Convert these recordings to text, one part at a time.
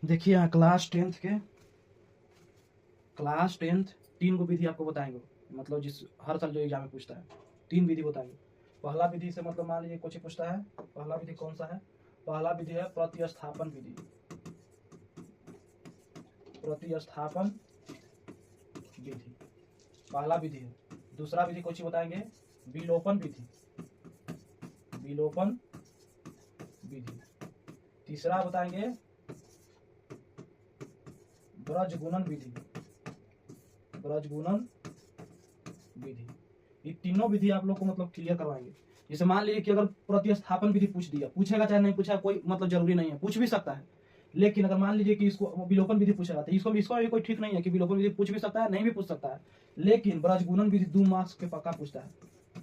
देखिए यहाँ class tenth 3 गो विधि आपको बताएंगे, मतलब जिस हर साल जो एग्जाम में पूछता है 3 विधि बताएंगे। पहला विधि से मतलब मान लीजिए कुछ पूछता है, पहला विधि कौन सा है? पहला विधि है प्रतिस्थापन विधि। प्रतिस्थापन विधि पहला विधि है। दूसरा विधि कुछ बताएंगे विलोपन विधि। विलोपन विधि। तीसरा बताएंगे ब्रजगुणन विधि। ब्रजगुणन विधि। ये तीनों विधि आप लोग को मतलब क्लियर करवाएंगे। जैसे मान लीजिए कि अगर प्रतिस्थापन विधि पूछ दिया, पूछेगा चाहे नहीं पूछा कोई मतलब जरूरी नहीं है, पूछ भी सकता है। लेकिन अगर मान लीजिए कि इसको विलोपन विधि पूछेगा तो इसको भी कोई ठीक नहीं है कि विलोपन विधि पूछ भी सकता है, नहीं भी पूछ सकता है। लेकिन ब्रजगुणन विधि 2 मार्क्स के पक्का पूछता है।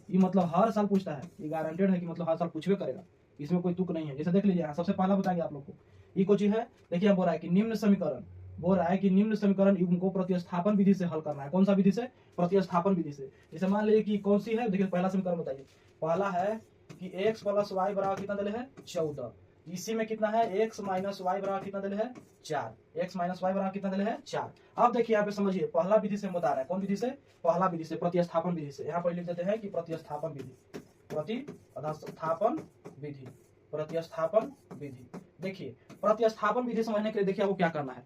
ये मतलब हर साल पूछता है, ये गारंटेड है कि मतलब हर साल पूछवे करेगा, इसमें कोई तुक नहीं है। जैसे देख लीजिए यहाँ सबसे पहला बताएंगे आप लोग को, ये कुछ है। देखिए यहाँ बोल रहा है कि निम्न समीकरण, बोल रहा है कि निम्न समीकरण युग्म को प्रतिस्थापन विधि से हल करना है। कौन सा विधि से? प्रतिस्थापन विधि से। जैसे मान लीजिए कि कौन सी है, देखिए पहला समीकरण बताइए। पहला है कि x प्लस वाई बराबर कितना दिले है? 14। इसी में कितना है? x माइनस वाई बराबर कितना दिले है? 4। x माइनस वाई बराबर कितना दिले है? 4। अब देखिए यहाँ पे समझिए, पहला विधि से बता रहा है। कौन विधि से? पहला विधि से, प्रतिस्थापन विधि से। यहाँ पर लिख देते हैं कि प्रतिस्थापन विधि। प्रतिस्थापन विधि। प्रतिस्थापन विधि। देखिए प्रतिस्थापन विधि समझने के लिए देखिए आपको क्या करना है।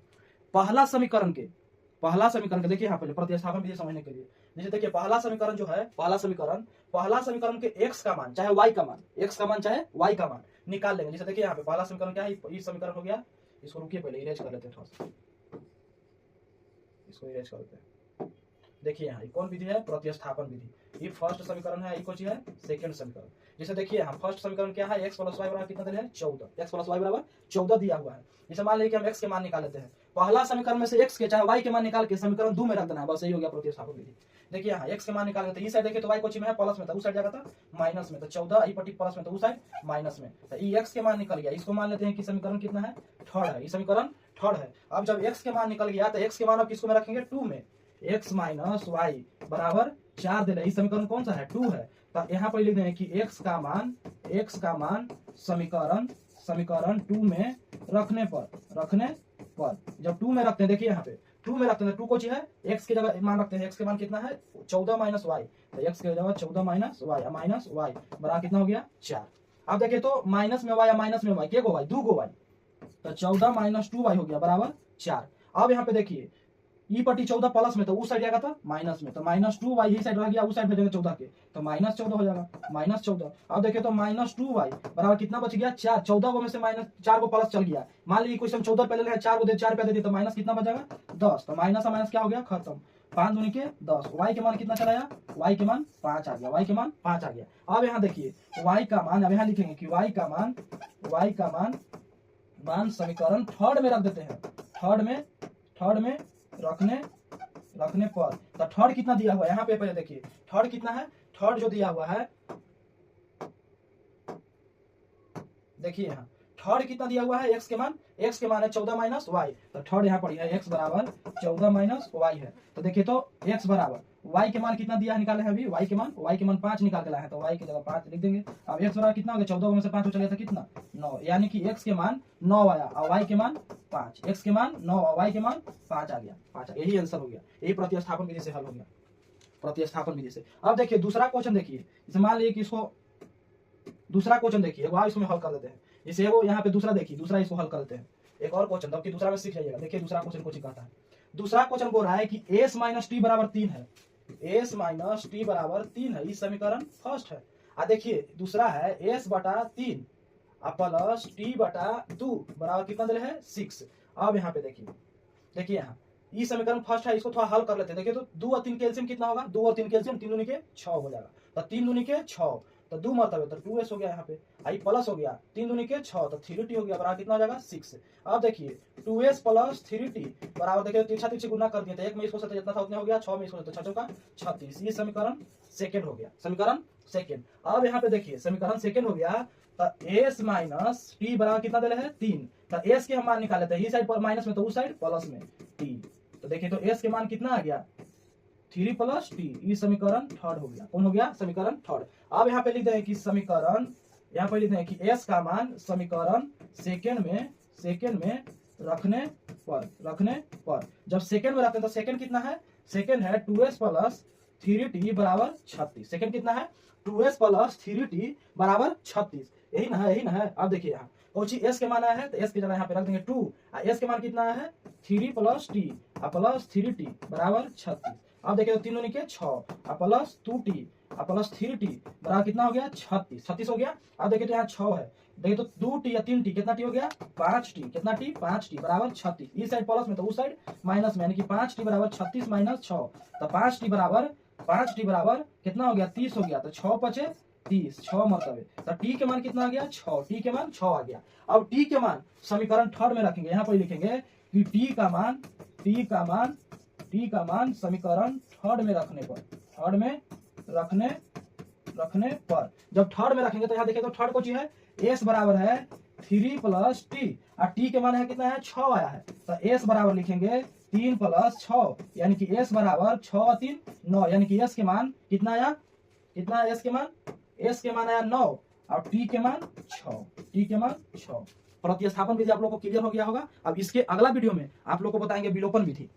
पहला समीकरण के देखिए यहाँ पे प्रतिस्थापन विधि समझने के लिए, जैसे देखिए पहला समीकरण जो है, पहला समीकरण के x का मान चाहे y का मान, x का मान चाहे y का मान निकाल लेंगे। जैसे देखिए यहाँ पे पहला समीकरण क्या है? ये समीकरण हो गया। इसको रुकिए पहले इरेज कर लेते हैं, थोड़ा सा इसको इरेज कर लेते हैं। देखिए यहाँ कौन विधि है? प्रतिस्थापन विधि। ये फर्स्ट समीकरण है, ये कौन सी है? सेकंड समीकरण। जैसे देखिए यहाँ फर्स्ट समीकरण क्या है? x प्लस वाई बराबर कितना दिया है? 14। x प्लस वाई बराबर 14 दिया हुआ है। जैसे मान लीजिए कि हम x के मान निकाल लेते हैं, पहला समीकरण में से x के चाहे y के मान निकाल के समीकरण 2 में रख देना है, बस यही हो गया प्रतिस्थापन विधि। देखिए यहाँ x के मान निकाल लेते हैं, इस साइड देखिए तो y कोची में है? प्लस में था, उस साइड जाएगा था माइनस में। तो 14 ई पट्टी प्लस में, तो उस साइड माइनस में। तो ई x के मान निकल गया। इसको मान लेते हैं कि समीकरण कितना है? थर्ड है। ये समीकरण थर्ड है। अब जब x के मान निकल गया तो x के मान अब किसको में रखेंगे? 2 में। x माइनस वाई बराबर 4 दे रहे। समीकरण कौन सा है? 2 है। तो यहाँ पर लिख दें कि x का मान समीकरण 2 में रखने पर जब 2 में रखते हैं, देखिए यहाँ पे 2 में रखते हैं, 2 को है x की जगह मान रखते हैं। x के मान कितना है? 14 माइनस वाई। तो x की जगह 14 माइनस वाई बराबर कितना हो गया? 4। अब देखिए तो माइनस में वाई या माइनस में वाई, क्या गो वाई? 2 go why. तो 14 माइनस 2 वाई हो गया बराबर 4। अब यहाँ पे देखिए ई पट्टी 14 प्लस में, तो उस साइड जाएगा था माइनस में। तो माइनस 2 वाई ही साइड रह गया, उस साइड भेजेंगे 14 के, तो माइनस 14 हो जाएगा। माइनस 14। अब देखिए तो माइनस 2 वाई बराबर कितना बच गया? 4। 14 को में से माइनस 4 को प्लस चल गया। मान लीजिए क्वेश्चन 14 पहले है, 4 को दे 4 पे दे दिया, तो माइनस कितना बचेगा? 10। तो माइनस माइनस क्या हो गया? खत्म। 5 दूनी के 10। वाई के मान कितना चला आया? वाई के मान 5 आ गया। वाई के मान 5 आ गया। अब यहाँ देखिए वाई का मान, अब यहाँ लिखेंगे कि वाई का मान समीकरण थर्ड में रख देते हैं। थर्ड में रखने पर तो थर्ड कितना दिया हुआ है यहाँ पे? पहले देखिए थर्ड कितना है? थर्ड जो दिया हुआ है, देखिए यहाँ थर्ड कितना दिया हुआ है? x के मान है 14 माइनस वाई। तो थर्ड यहाँ पर है x बराबर 14 माइनस वाई है। तो देखिए तो x बराबर y के मान कितना दिया है? निकाले हैं अभी y के मान 5 निकाल के लाए हैं, तो y की जगह 5 लिख देंगे। अब x बराबर कितना हो गया? 14 में से 5 चला था कितना? 9। यानी कि x के मान 9 आया और y के मान 5। x के मान 9 और y के मान 5 आ गया। 5 यही आंसर हो गया। यही प्रतिस्थापन विधि से हल हो गया, प्रतिस्थापन विधि से। अब देखिए दूसरा क्वेश्चन देखिए, जैसे मान लीजिए कि इसको दूसरा क्वेश्चन देखिए, वहां इसमें हल कर देते हैं। जैसे वो यहाँ पे दूसरा देखिए, दूसरा इसको हल कर देते हैं। एक और क्वेश्चन तब कि दूसरा में सीख जाइएगा। देखिए दूसरा क्वेश्चन कुछ कहता है। दूसरा क्वेश्चन बोल रहा है कि s माइनस टी बराबर 3 है। s माइनस टी बराबर 3 है। इस समीकरण फर्स्ट है। देखिए दूसरा है s बटा 3 प्लस टी बटा 2 बराबर कितना दिले है? 6। अब यहाँ पे देखिए यहाँ ये समीकरण फर्स्ट है, इसको थोड़ा हल कर लेते हैं। देखिए तो 2 और 3 कैल्शियम कितना होगा? 2 और 3 कैल्शियम, 3 दूनी के 6 हो जाएगा। तो 3 दूनी के 6, तो 2 मतलब तो 2s हो गया। यहाँ पे आई प्लस हो गया 3 दूनी के 6, तो 3t हो गया बराबर कितना हो जाएगा? 6। अब देखिए 2s प्लस 3t बराबर, देखिए तिरछा तिरछी गुना कर दिया, तो 1 में इसको जितना था उतना हो गया, 6 में इसको 6 चौका 36। ये समीकरण सेकंड हो गया, समीकरण सेकंड। अब यहाँ पे देखिए समीकरण सेकंड हो गया। तो s माइनस टी बराबर कितना दिले है? 3। तो s के हम मान निकाल लेते हैं, इस साइड पर माइनस में तो उस साइड प्लस में t। तो देखिए तो s के मान कितना आ गया? 3 प्लस टी। ये समीकरण थर्ड हो गया। कौन हो गया? समीकरण थर्ड। अब यहाँ पे लिख दें कि समीकरण, यहाँ पे लिख दें कि s का मान समीकरण सेकंड में रखने पर जब सेकंड में रखते हैं तो सेकंड कितना है, सेकंड है 2s प्लस 3t बराबर 36। सेकंड कितना है 2s प्लस 3t बराबर 36। यही ना है, यही ना है। अब देखिए यहाँ कोची s के मान आया है तो s की जगह यहाँ पे रख देंगे 2 और s के मान कितना है 3 प्लस t प्लस 3t बराबर 36। अब देखिए तो तीनों निके 6 प्लस 2t प्लस 3t बराबर कितना हो गया 36 हो गया। अब देखिए तो यहाँ 6 है, देखिए तो 2t या 3t कितना t हो गया 5t, कितना t 5t बराबर 36। इस साइड प्लस में तो उस साइड माइनस में, यानी कि 5t बराबर 36 माइनस 6 तो 5t बराबर कितना हो गया 30 हो गया। तो 6 पचे 30, 6 मतलब तो t के मान कितना आ गया 6, t के मान 6 आ गया। अब t के मान समीकरण थर्ड में रखेंगे, यहाँ पर लिखेंगे कि t का मान समीकरण थर्ड में रखने पर जब थर्ड में रखेंगे तो यहाँ देखिए तो थर्ड को चीज है s बराबर है 3 प्लस t और t के मान है कितना है 6 आया है तो s बराबर लिखेंगे 3 प्लस 6 यानी कि s बराबर 6 3 9, यानी कि s के मान कितना आया, कितना है s के मान आया 9 और t के मान 6। प्रतिस्थापन विधि आप लोग को क्लियर हो गया होगा। अब इसके अगला वीडियो में आप लोग को बताएंगे विलोपन विधि।